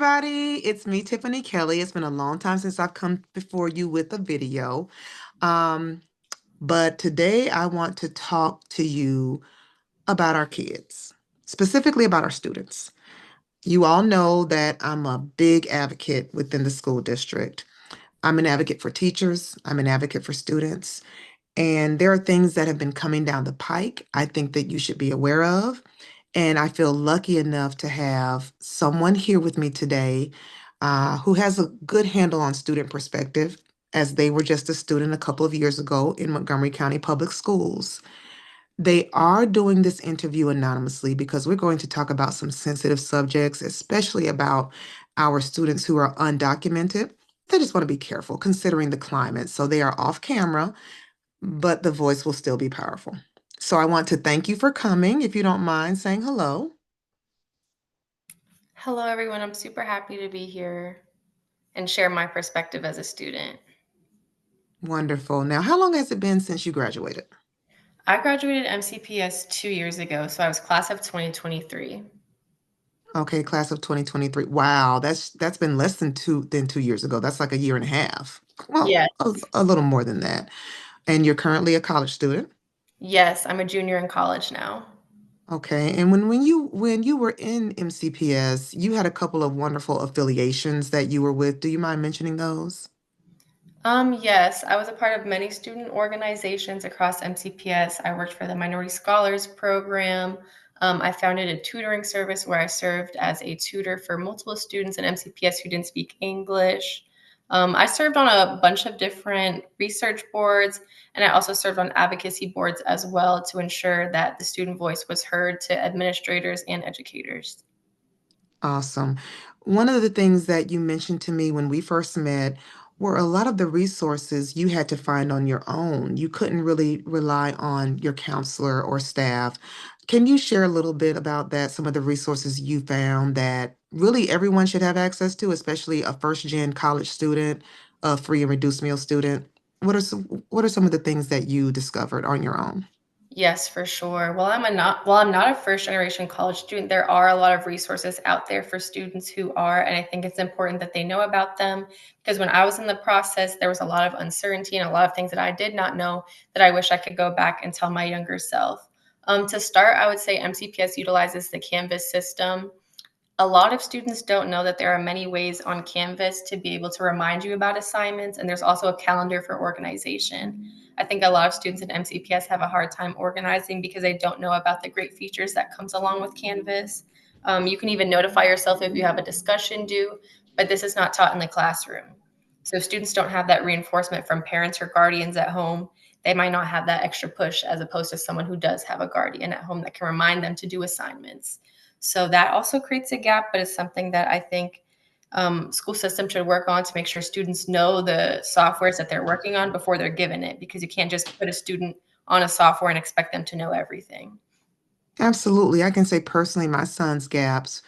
everybody. It's me, Tiffany Kelly. It's been a long time since I've come before you with a video. Um, but today I want to talk to you about our kids, specifically about our students. You all know that I'm a big advocate within the school district. I'm an advocate for teachers, I'm an advocate for students, and there are things that have been coming down the pike I think that you should be aware of. And I feel lucky enough to have someone here with me today who has a good handle on student perspective, as they were just a student a couple of years ago in Montgomery County Public Schools. They are doing this interview anonymously because we're going to talk about some sensitive subjects, especially about our students who are undocumented. They just want to be careful considering the climate. So they are off camera, but the voice will still be powerful. So I want to thank you for coming. If you don't mind saying hello. Hello, everyone. I'm super happy to be here and share my perspective as a student. Wonderful. Now, how long has it been since you graduated? I graduated MCPS 2 years ago, so I was class of 2023. Okay, class of 2023. Wow, that's been less than 2 years ago. That's like a year and a half. Well, a, Yes. a little more than that. And you're currently a college student. Yes, I'm a junior in college now. Okay. And when you were in MCPS, you had a couple of wonderful affiliations that you were with. Do you mind mentioning those? Yes, I was a part of many student organizations across MCPS. I worked for the Minority Scholars Program. I founded a tutoring service where I served as a tutor for multiple students in MCPS who didn't speak English. I served on a bunch of different research boards, and I also served on advocacy boards as well to ensure that the student voice was heard to administrators and educators. Awesome. One of the things that you mentioned to me when we first met were a lot of the resources you had to find on your own. You couldn't really rely on your counselor or staff. Can you share a little bit about that, some of the resources you found that really everyone should have access to, especially a first gen college student, a free and reduced meal student? What are some of the things that you discovered on your own? Yes, for sure. While I'm not a first generation college student, there are a lot of resources out there for students who are, and I think it's important that they know about them because when I was in the process, there was a lot of uncertainty and a lot of things that I did not know that I wish I could go back and tell my younger self. To start, I would say MCPS utilizes the Canvas system. A lot of students don't know that there are many ways on Canvas to be able to remind you about assignments, and there's also a calendar for organization. I think a lot of students in MCPS have a hard time organizing because they don't know about the great features that comes along with Canvas. You can even notify yourself if you have a discussion due, but this is not taught in the classroom. So students don't have that reinforcement from parents or guardians at home. They might not have that extra push as opposed to someone who does have a guardian at home that can remind them to do assignments. So that also creates a gap, but it's something that I think school system should work on to make sure students know the softwares that they're working on before they're given it, because you can't just put a student on a software and expect them to know everything. Absolutely. I can say personally, my son's gaps,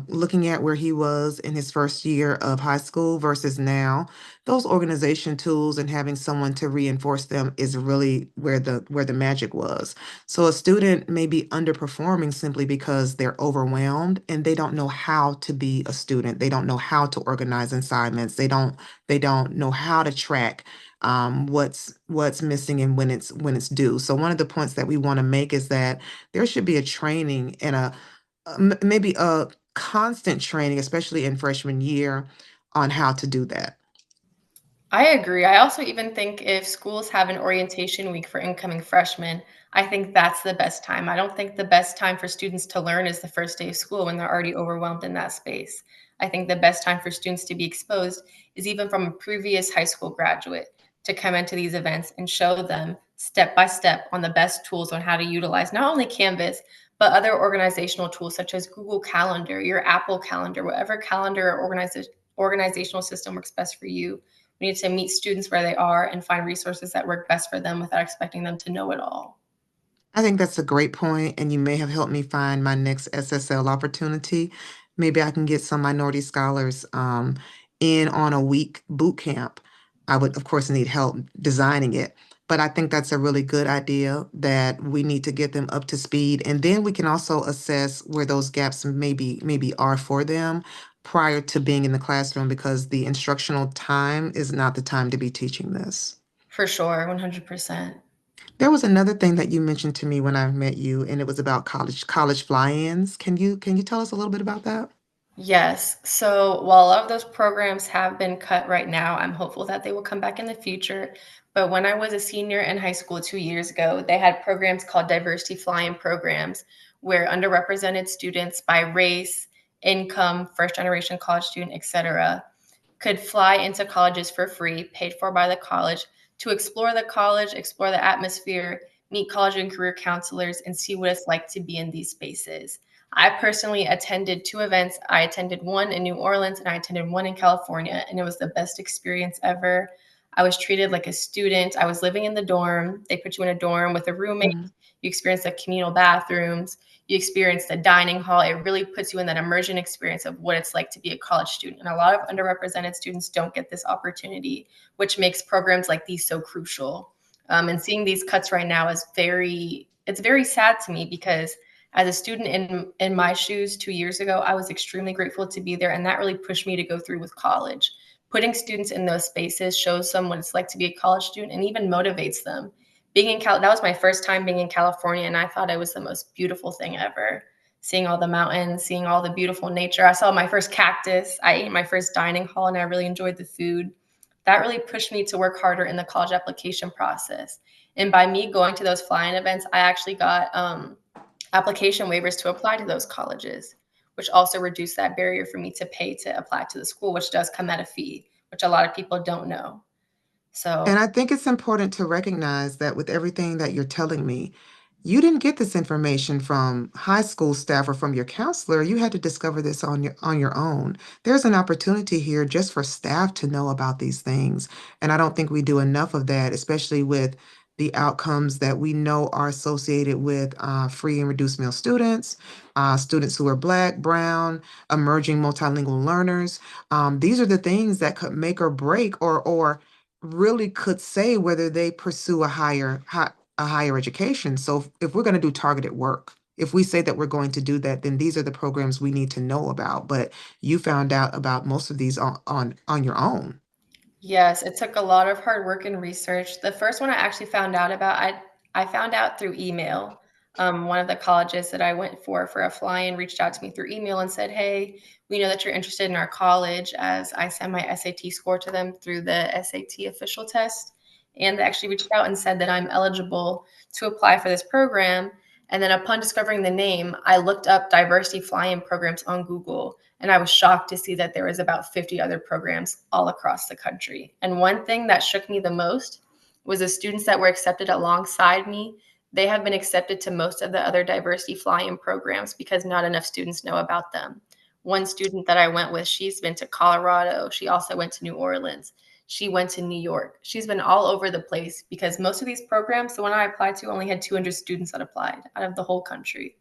looking at where he was in his first year of high school versus now, those organization tools and having someone to reinforce them is really where the magic was. So a student may be underperforming simply because they're overwhelmed and they don't know how to be a student. They don't know how to organize assignments. They don't know how to track what's missing and when it's due. So one of the points that we want to make is that there should be a training and maybe a constant training, especially in freshman year, on how to do that. I agree. I also even think if schools have an orientation week for incoming freshmen, I think that's the best time. I don't think the best time for students to learn is the first day of school when they're already overwhelmed in that space. I think the best time for students to be exposed is even from a previous high school graduate to come into these events and show them step by step on the best tools on how to utilize not only Canvas, but other organizational tools such as Google Calendar, your Apple Calendar, whatever calendar or organizational system works best for you. We need to meet students where they are and find resources that work best for them without expecting them to know it all. I think that's a great point, and you may have helped me find my next SSL opportunity. Maybe I can get some minority scholars in on a week boot camp. I would, of course, need help designing it, but I think that's a really good idea that we need to get them up to speed, and then we can also assess where those gaps maybe are for them. prior to being in the classroom because the instructional time is not the time to be teaching this. For sure, 100%. There was another thing that you mentioned to me when I met you, and it was about college fly-ins. Can you tell us a little bit about that? Yes. So while a lot of those programs have been cut right now, I'm hopeful that they will come back in the future. But when I was a senior in high school 2 years ago, they had programs called diversity fly-in programs where underrepresented students by race, income, first generation college student, etc., could fly into colleges for free, paid for by the college, to explore the college, explore the atmosphere, meet college and career counselors, and see what it's like to be in these spaces. I personally attended two events. I attended one in New Orleans and I attended one in California, and it was the best experience ever. I was treated like a student. I was living in the dorm. They put you in a dorm with a roommate. Mhm. You experience the communal bathrooms. You experience the dining hall. It really puts you in that immersion experience of what it's like to be a college student. And a lot of underrepresented students don't get this opportunity, which makes programs like these so crucial. And seeing these cuts right now is it's very sad to me because as a student in my shoes 2 years ago, I was extremely grateful to be there, and that really pushed me to go through with college. Putting students in those spaces shows them what it's like to be a college student and even motivates them. Being in Cal, that was my first time being in California, and I thought it was the most beautiful thing ever. Seeing all the mountains, seeing all the beautiful nature. I saw my first cactus. I ate my first dining hall, and I really enjoyed the food. That really pushed me to work harder in the college application process. And by me going to those flying events, I actually got application waivers to apply to those colleges, which also reduced that barrier for me to pay to apply to the school, which does come at a fee, which a lot of people don't know. So, And I think it's important to recognize that with everything that you're telling me, you didn't get this information from high school staff or from your counselor. You had to discover this on your own. There's an opportunity here just for staff to know about these things. And I don't think we do enough of that, especially with the outcomes that we know are associated with free and reduced meal students, students who are Black, Brown, emerging multilingual learners. These are the things that could make or break or really could say whether they pursue a higher education. So if we're going to do targeted work, if we say that we're going to do that, then these are the programs we need to know about. But you found out about most of these on your own. yes, it took a lot of hard work and research. The first one I actually found out about, I found out through email. One of the colleges that I went for a fly-in reached out to me through email and said, "Hey, we know that you're interested in our college." As I sent my SAT score to them through the SAT official test, and they actually reached out and said that I'm eligible to apply for this program. And then upon discovering the name, I looked up diversity fly-in programs on Google, and I was shocked to see that there was about 50 other programs all across the country. And one thing that shook me the most was the students that were accepted alongside me. They have been accepted to most of the other diversity fly-in programs because not enough students know about them. One student that I went with, she's been to Colorado. She also went to New Orleans. She went to New York. She's been all over the place because most of these programs, the one I applied to, only had 200 students that applied out of the whole country.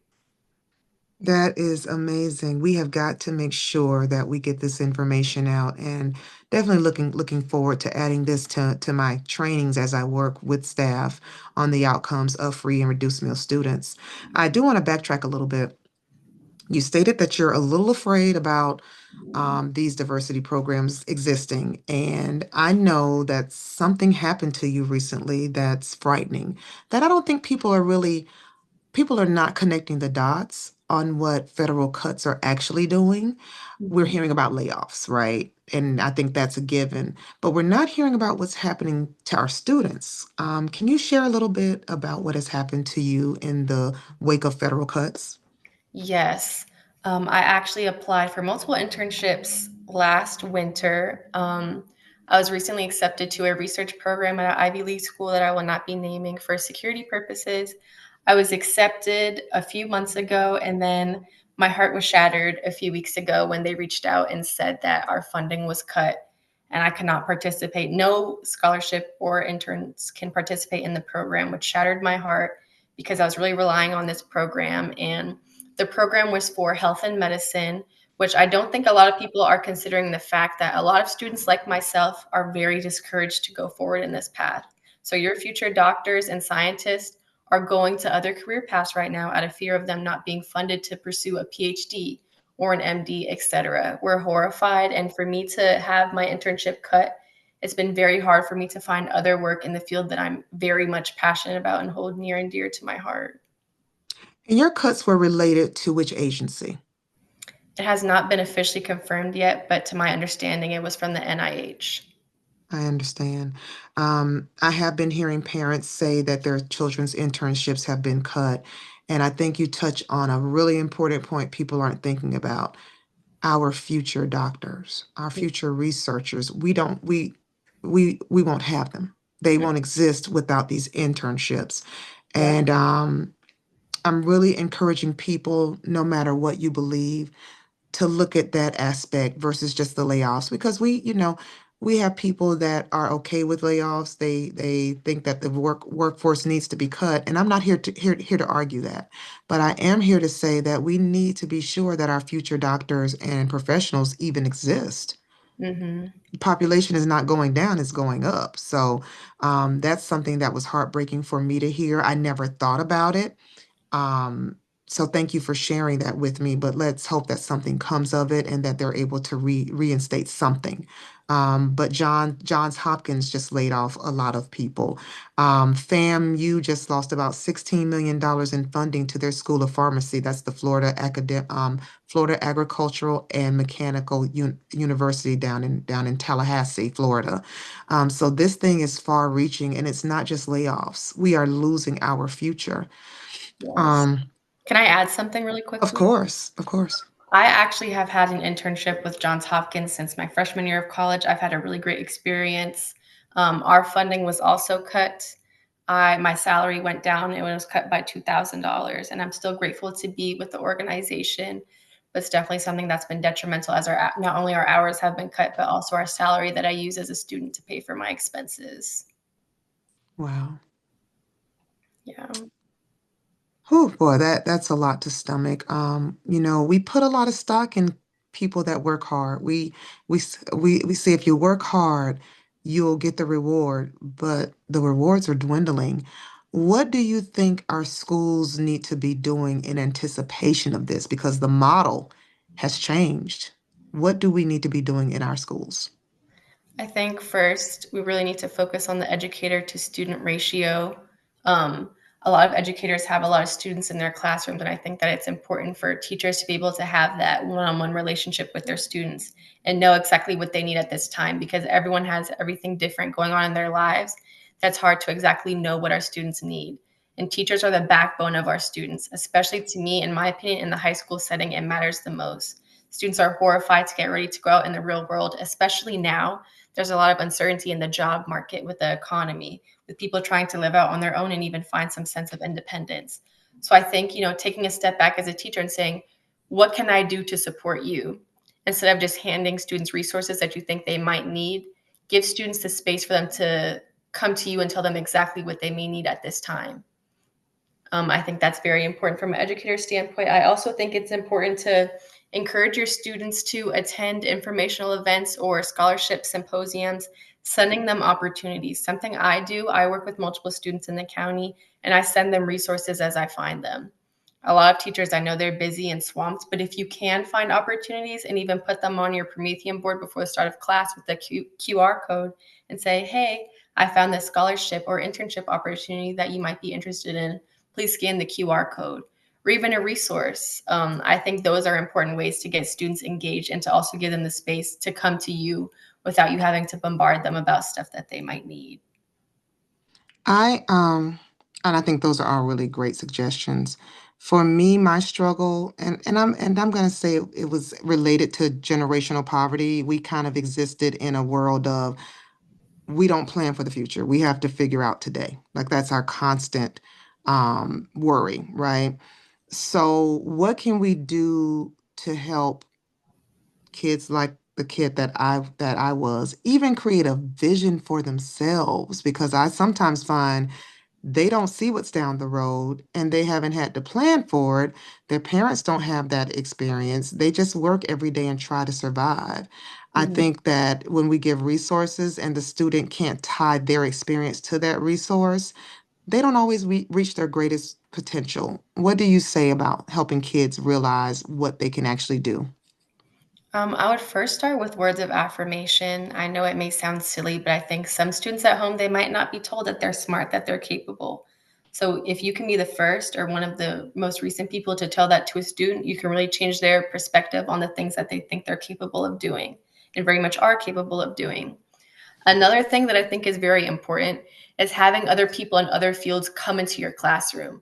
That is amazing. We have got to make sure that we get this information out and definitely looking forward to adding this to my trainings as I work with staff on the outcomes of free and reduced meal students. I do want to backtrack a little bit. You stated that you're a little afraid about these diversity programs existing. And I know that something happened to you recently that's frightening, that I don't think people are not connecting the dots on what federal cuts are actually doing. We're hearing about layoffs, right? And I think that's a given, but we're not hearing about what's happening to our students. Can you share a little bit about what has happened to you in the wake of federal cuts? Yes. I actually applied for multiple internships last winter. I was recently accepted to a research program at an Ivy League school that I will not be naming for security purposes. I was accepted a few months ago, and then my heart was shattered a few weeks ago when they reached out and said that our funding was cut and I could not participate. No scholarship or interns can participate in the program, which shattered my heart because I was really relying on this program. And the program was for health and medicine, which I don't think a lot of people are considering the fact that a lot of students like myself are very discouraged to go forward in this path. So your future doctors and scientists are going to other career paths right now out of fear of them not being funded to pursue a PhD or an MD, etc. We're horrified. And for me to have my internship cut, it's been very hard for me to find other work in the field that I'm very much passionate about and hold near and dear to my heart. And your cuts were related to which agency? It has not been officially confirmed yet, but to my understanding, it was from the NIH. I understand. I have been hearing parents say that their children's internships have been cut. And I think you touch on a really important point people aren't thinking about. Our future doctors, our future researchers. We won't have them. They won't exist without these internships. Yeah. And I'm really encouraging people, no matter what you believe, to look at that aspect versus just the layoffs because we have people that are okay with layoffs. They think that the workforce needs to be cut, and I'm not here to argue that. But I am here to say that we need to be sure that our future doctors and professionals even exist. Hmm. Population is not going down, it's going up. So that's something that was heartbreaking for me to hear. I never thought about it. um, so thank you for sharing that with me, but let's hope that something comes of it and that they're able to reinstate something. But Johns Hopkins just laid off a lot of people. FAMU just lost about $16 million in funding to their School of Pharmacy. That's the Florida Agricultural and Mechanical University down in Tallahassee, Florida. So this thing is far reaching and it's not just layoffs. We are losing our future. Yes. Um, Can I add something really of quickly? course, of course. I actually have had an internship with Johns Hopkins since my freshman year of college. I've had a really great experience. Our funding was also cut. My salary went down and it was cut by $2,000. And I'm still grateful to be with the organization. But it's definitely something that's been detrimental as not only our hours have been cut, but also our salary that I use as a student to pay for my expenses. Wow. Yeah. Oh boy, that's a lot to stomach. We put a lot of stock in people that work hard. We say if you work hard, you'll get the reward, but the rewards are dwindling. What do you think our schools need to be doing in anticipation of this? Because the model has changed. What do we need to be doing in our schools? I think first we really need to focus on the educator to student ratio. Um, a lot of educators have a lot of students in their classrooms, and I think that it's important for teachers to be able to have that one on one relationship with their students and know exactly what they need at this time because everyone has everything different going on in their lives. That's hard to exactly know what our students need. And teachers are the backbone of our students, especially to me, in my opinion, in the high school setting, it matters the most. Students are horrified to get ready to go out in the real world, especially now there's a lot of uncertainty in the job market with the economy, with people trying to live out on their own and even find some sense of independence. So I think, taking a step back as a teacher and saying, what can I do to support you? Instead of just handing students resources that you think they might need, give students the space for them to come to you and tell them exactly what they may need at this time. I think that's very important from an educator standpoint. I also think it's important to encourage your students to attend informational events or scholarship symposiums, sending them opportunities. Something I do, I work with multiple students in the county and I send them resources as I find them. A lot of teachers, I know they're busy and swamped, but if you can find opportunities and even put them on your Promethean board before the start of class with the QR code and say, hey, I found this scholarship or internship opportunity that you might be interested in, please scan the QR code, or even a resource. I think those are important ways to get students engaged and to also give them the space to come to you without you having to bombard them about stuff that they might need. I and I think those are all really great suggestions. For me, my struggle, and I'm gonna say it was related to generational poverty. We kind of existed in a world of we don't plan for the future. We have to figure out today. Like that's our constant worry, right? So what can we do to help kids like the kid that I was even create a vision for themselves? Because I sometimes find they don't see what's down the road and they haven't had to plan for it. Their parents don't have that experience. They just work every day and try to survive. I Mhm. think that when we give resources and the student can't tie their experience to that resource, they don't always reach their greatest potential, what do you say about helping kids realize what they can actually do? I would first start with words of affirmation. I know it may sound silly, but I think some students at home, they might not be told that they're smart, that they're capable. So if you can be the first or one of the most recent people to tell that to a student, you can really change their perspective on the things that they think they're capable of doing and very much are capable of doing. Another thing that I think is very important is having other people in other fields come into your classroom.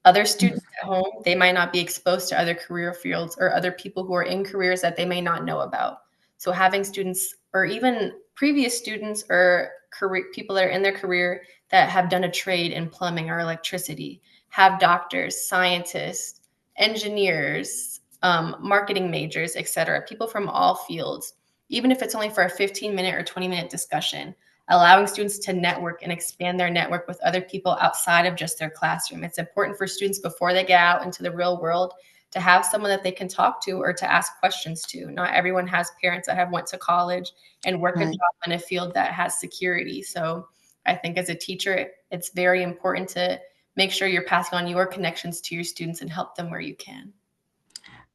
Other students at home, they might not be exposed to other career fields or other people who are in careers that they may not know about. So having students or even previous students or career people that are in their career that have done a trade in plumbing or electricity, have doctors, scientists, engineers, marketing majors, etc. People from all fields, even if it's only for a 15-minute or 20-minute discussion, allowing students to network and expand their network with other people outside of just their classroom. It's important for students before they get out into the real world to have someone that they can talk to or to ask questions to. Not everyone has parents that have went to college and work a Right. job in a field that has security. So I think as a teacher, it's very important to make sure you're passing on your connections to your students and help them where you can.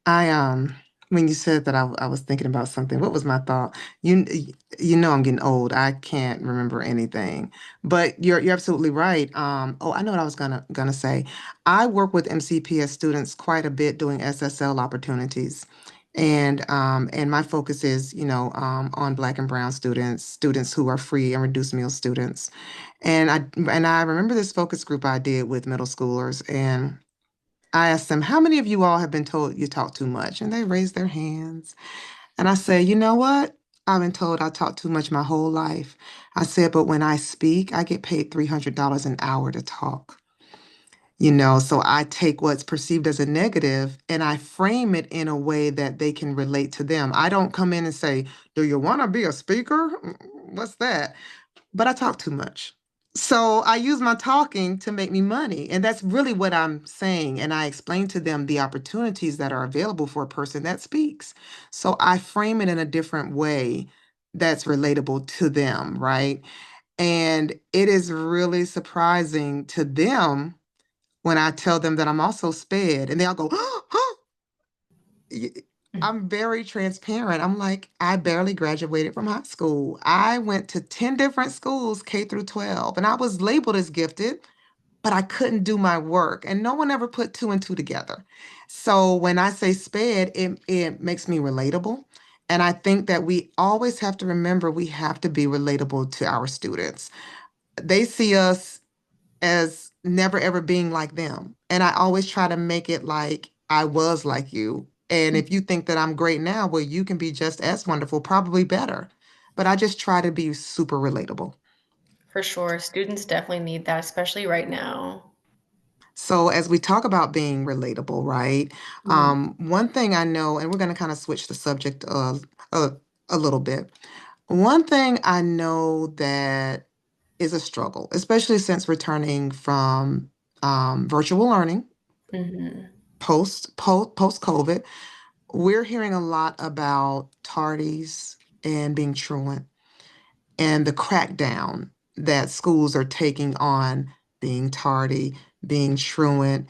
I when you said that, I was thinking about something. What was my thought? You know I'm getting old. I can't remember anything. But you're absolutely right. Oh, I know what I was gonna say. I work with MCPS students quite a bit doing SSL opportunities. And my focus is, on Black and Brown students, students who are free and reduced meal students. And I remember this focus group I did with middle schoolers, and I asked them, how many of you all have been told you talk too much? And they raised their hands. And I said, you know what? I've been told I talk too much my whole life. I said, but when I speak, I get paid $300 an hour to talk. So I take what's perceived as a negative and I frame it in a way that they can relate to them. I don't come in and say, do you want to be a speaker? What's that? But I talk too much. So I use my talking to make me money. And that's really what I'm saying. And I explain to them the opportunities that are available for a person that speaks. So I frame it in a different way that's relatable to them, right? And it is really surprising to them when I tell them that I'm also sped. And they all go, y- I'm very transparent. I'm like, I barely graduated from high school. I went to 10 different schools, K through 12, and I was labeled as gifted, but I couldn't do my work. And no one ever put two and two together. So when I say SPED, it makes me relatable. And I think that we always have to remember we have to be relatable to our students. They see us as never ever being like them. And I always try to make it like I was like you. And if you think that I'm great now, well, you can be just as wonderful, probably better. But I just try to be super relatable. For sure. Students definitely need that, especially right now. So as we talk about being relatable, right? Mhm. One thing I know, and we're going to kind of switch the subject a, a little bit. One thing I know that is a struggle, especially since returning from virtual learning Mhm. post COVID, we're hearing a lot about tardies and being truant and the crackdown that schools are taking on being tardy, being truant.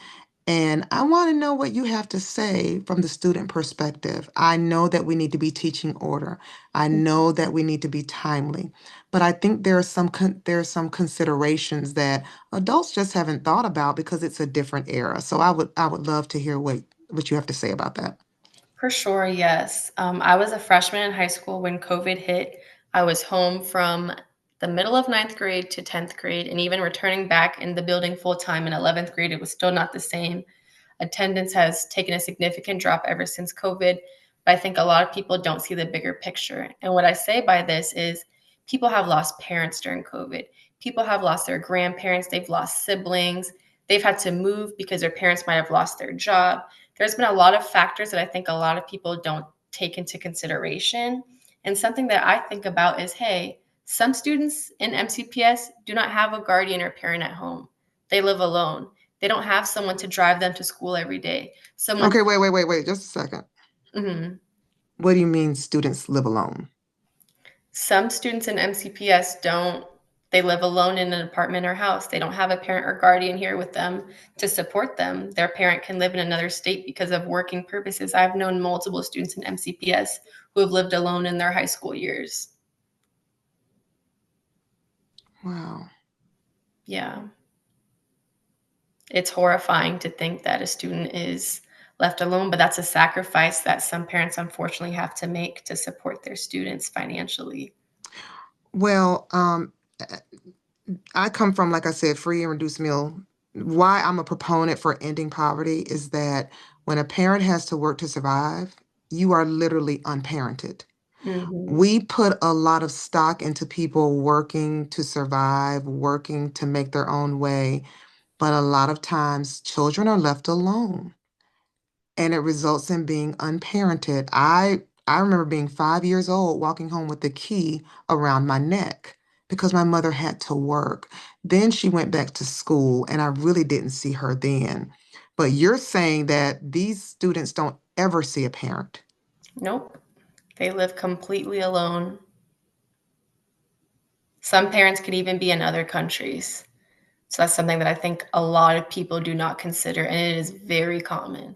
And I want to know what you have to say from the student perspective. I know that we need to be teaching order. I know that we need to be timely, but I think there are some considerations that adults just haven't thought about because it's a different era. So I would love to hear what you have to say about that. For sure, yes. I was a freshman in high school when COVID hit. I was home from the middle of ninth grade to 10th grade, and even returning back in the building full time in 11th grade, it was still not the same. Attendance has taken a significant drop ever since COVID, but I think a lot of people don't see the bigger picture. And what I say by this is people have lost parents during COVID. People have lost their grandparents, they've lost siblings, they've had to move because their parents might have lost their job. There's been a lot of factors that I think a lot of people don't take into consideration. And something that I think about is hey, some students in MCPS do not have a guardian or parent at home. They live alone. They don't have someone to drive them to school every day. Someone, Okay, wait, just a second. mhm. What do you mean students live alone? Some students in MCPS don't. They live alone in an apartment or house. They don't have a parent or guardian here with them to support them. Their parent can live in another state because of working purposes. I've known multiple students in MCPS who have lived alone in their high school years. Wow. Yeah. It's horrifying to think that a student is left alone, but that's a sacrifice that some parents unfortunately have to make to support their students financially. Well, I come from, like I said, free and reduced meal. Why I'm a proponent for ending poverty is that when a parent has to work to survive, you are literally unparented. Mhm. We put a lot of stock into people working to survive, working to make their own way, but a lot of times children are left alone and it results in being unparented. I remember being 5 years old, walking home with the key around my neck because my mother had to work. Then she went back to school, and I really didn't see her then. But you're saying that these students don't ever see a parent. Nope. They live completely alone. Some parents could even be in other countries. So that's something that I think a lot of people do not consider, and it is very common.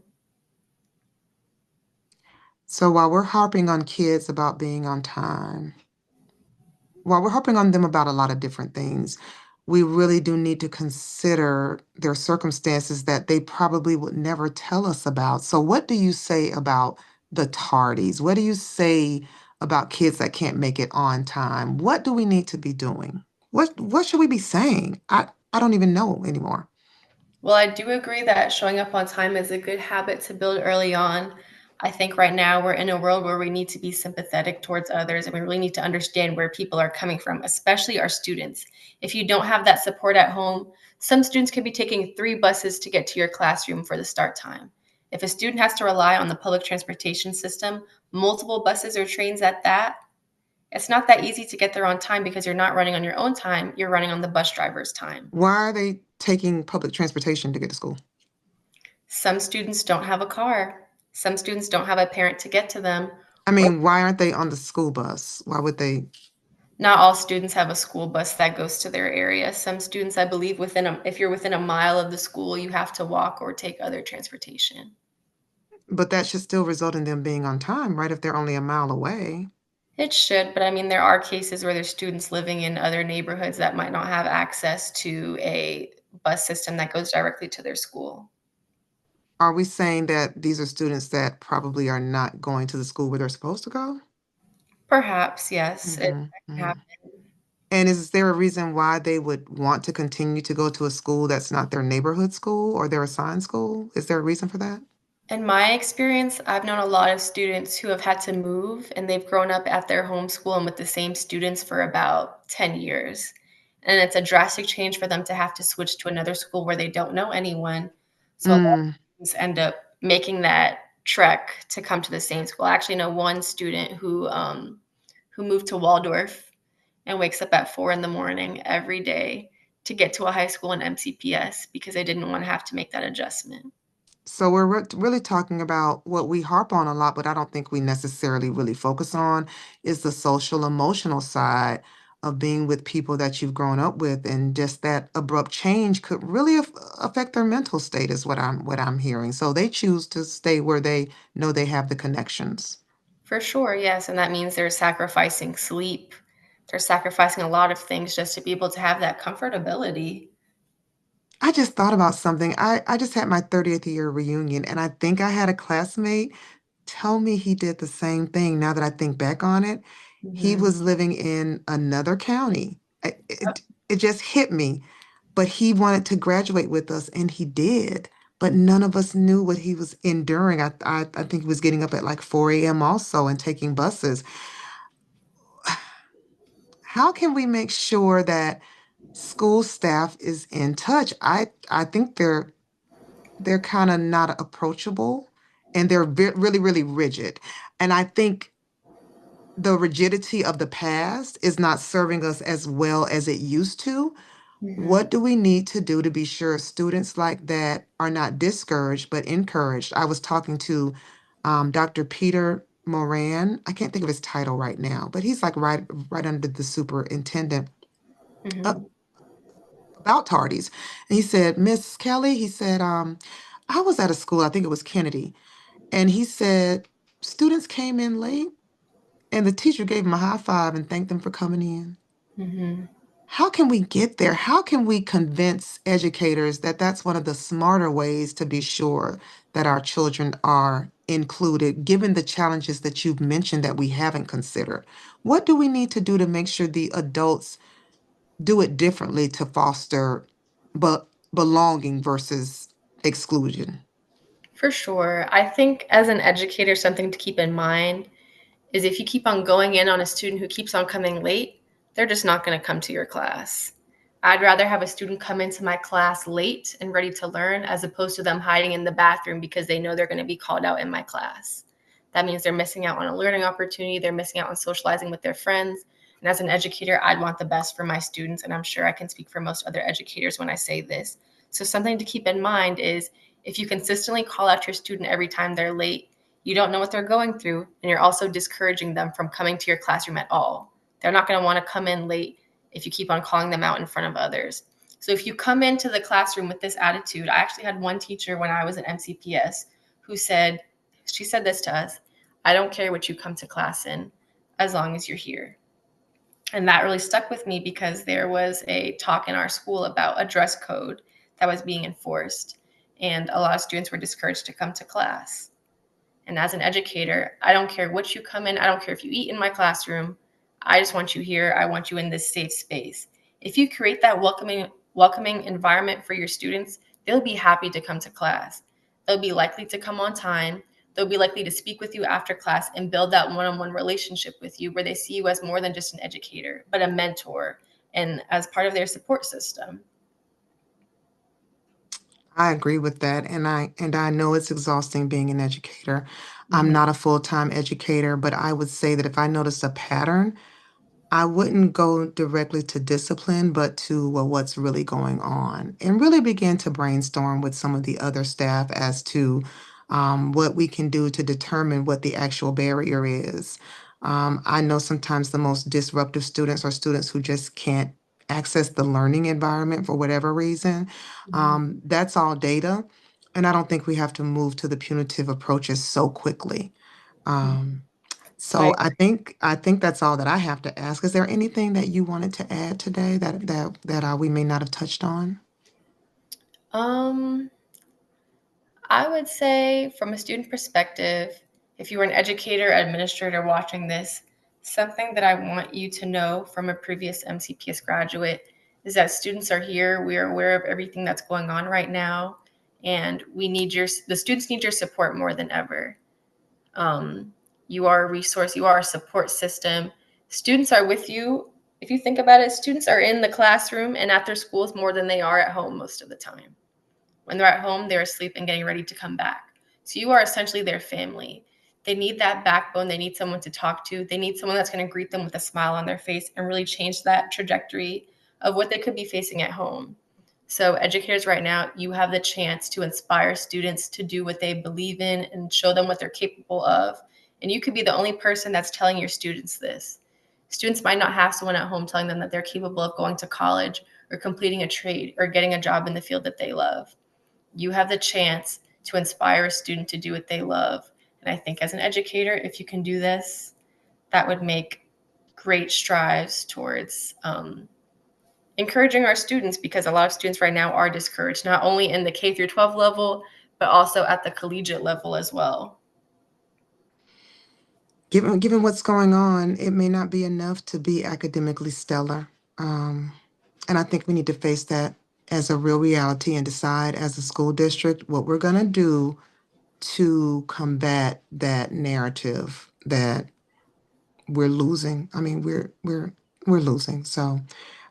So while we're harping on kids about being on time, while we're harping on them about a lot of different things, we really do need to consider their circumstances that they probably would never tell us about. So, what do you say about the tardies? What do you say about kids that can't make it on time? What do we need to be doing? What should we be saying? I don't even know anymore. Well, I do agree that showing up on time is a good habit to build early on. I think right now we're in a world where we need to be sympathetic towards others and we really need to understand where people are coming from, especially our students. If you don't have that support at home, some students could be taking 3 buses to get to your classroom for the start time. If a student has to rely on the public transportation system, multiple buses or trains at that, it's not that easy to get there on time because you're not running on your own time, you're running on the bus driver's time. Why are they taking public transportation to get to school? Some students don't have a car. Some students don't have a parent to get to them. I Or mean, why aren't they on the school bus? Why would they? not all students have a school bus that goes to their area. Some students, I believe, if you're within a mile of the school, you have to walk or take other transportation. But that should still result in them being on time, right? If they're only a mile away. It should, but I mean, there are cases where there's students living in other neighborhoods that might not have access to a bus system that goes directly to their school. Are we saying that these are students that probably are not going to the school where they're supposed to go? Perhaps, yes, Hmm. that can Hmm. happen. And is there a reason why they would want to continue to go to a school that's not their neighborhood school or their assigned school? Is there a reason for that? In my experience, I've known a lot of students who have had to move and they've grown up at their home school and with the same students for about 10 years. And it's a drastic change for them to have to switch to another school where they don't know anyone. So a lot of Mm. students end up making that trek to come to the same school. I actually know one student who moved to Waldorf and wakes up at 4 in the morning every day to get to a high school in MCPS because they didn't want to have to make that adjustment. So we're really talking about what we harp on a lot, but I don't think we necessarily really focus on is the social emotional side of being with people that you've grown up with, and just that abrupt change could really affect their mental state, is what I'm hearing. So they choose to stay where they know they have the connections. For sure, yes, and that means they're sacrificing sleep. They're sacrificing a lot of things just to be able to have that comfortability. I just thought about something. I just had my 30th year reunion, and I think I had a classmate tell me he did the same thing. Now that I think back on it, he Mhm. was living in another county. It just hit me, but he wanted to graduate with us, and he did. But none of us knew what he was enduring. I think he was getting up at like 4 a.m. also and taking buses. How can we make sure that school staff is in touch? I think they're kind of not approachable, and they're really, really rigid. And I think the rigidity of the past is not serving us as well as it used to. Mhm. What do we need to do to be sure students like that are not discouraged but encouraged? I was talking to Dr. Peter Moran. I can't think of his title right now, but he's like right under the superintendent. uh, Mhm. about tardies. And he said, Miss Kelly, he said, I was at a school, I think it was Kennedy, and he said, students came in late and the teacher gave them a high five and thanked them for coming in. Mhm. How can we get there? How can we convince educators that that's one of the smarter ways to be sure that our children are included, given the challenges that you've mentioned that we haven't considered? What do we need to do to make sure the adults do it differently to foster but belonging versus exclusion? For sure. I think as an educator, something to keep in mind is if you keep on going in on a student who keeps on coming late, they're just not going to come to your class. I'd rather have a student come into my class late and ready to learn as opposed to them hiding in the bathroom because they know they're going to be called out in my class. That means they're missing out on a learning opportunity, they're missing out on socializing with their friends. And as an educator, I'd want the best for my students, and I'm sure I can speak for most other educators when I say this. So, something to keep in mind is if you consistently call out your student every time they're late, you don't know what they're going through, and you're also discouraging them from coming to your classroom at all. They're not going to want to come in late if you keep on calling them out in front of others. So if you come into the classroom with this attitude, I actually had one teacher when I was at MCPS who said, she said this to us: I don't care what you come to class in as long as you're here. And that really stuck with me because there was a talk in our school about a dress code that was being enforced, and a lot of students were discouraged to come to class. And as an educator, I don't care what you come in. I don't care if you eat in my classroom. I just want you here. I want you in this safe space. If you create that welcoming environment for your students, they'll be happy to come to class. They'll be likely to come on time. They'll be likely to speak with you after class and build that one-on-one relationship with you where they see you as more than just an educator, but a mentor and as part of their support system. I agree with that, and I know it's exhausting being an educator. I'm Mhm. not a full-time educator, but I would say that if I noticed a pattern, I wouldn't go directly to discipline, but to, well, what's really going on, and really begin to brainstorm with some of the other staff as to what we can do to determine what the actual barrier is. I know sometimes the most disruptive students are students who just can't access the learning environment for whatever reason. Mhm. That's all data, and I don't think we have to move to the punitive approaches so quickly. Mhm. Um, I so I think that's all that I have to ask. Is there anything that you wanted to add today that we may not have touched on? um I would say, from a student perspective, if you were an educator, administrator watching this, something that I want you to know from a previous MCPS graduate is that students are here. We are aware of everything that's going on right now, and the students need your support more than ever. Um, you are a resource, you are a support system. Students are with you. If you think about it, students are in the classroom and at their schools more than they are at home most of the time. When they're at home, they're asleep and getting ready to come back. So you are essentially their family. They need that backbone. They need someone to talk to. They need someone that's going to greet them with a smile on their face and really change that trajectory of what they could be facing at home. So, educators, right now, you have the chance to inspire students to do what they believe in and show them what they're capable of. And you could be the only person that's telling your students this. Students might not have someone at home telling them that they're capable of going to college or completing a trade or getting a job in the field that they love. You have the chance to inspire a student to do what they love. And I think as an educator, if you can do this, that would make great strides towards encouraging our students, because a lot of students right now are discouraged, not only in the K through 12 level, but also at the collegiate level as well. Given what's going on, it may not be enough to be academically stellar. Um, and I think we need to face that as a real reality and decide as a school district what we're going to do to combat that narrative that we're losing. I mean, we're losing. So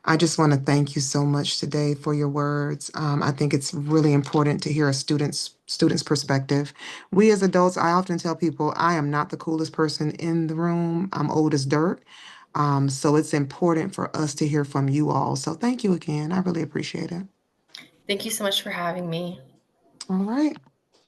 I just want to thank you so much today for your words. I think it's really important to hear a student's perspective. We as adults, I often tell people I am not the coolest person in the room. I'm old as dirt. So it's important for us to hear from you all. So thank you again. I really appreciate it. Thank you so much for having me. All right.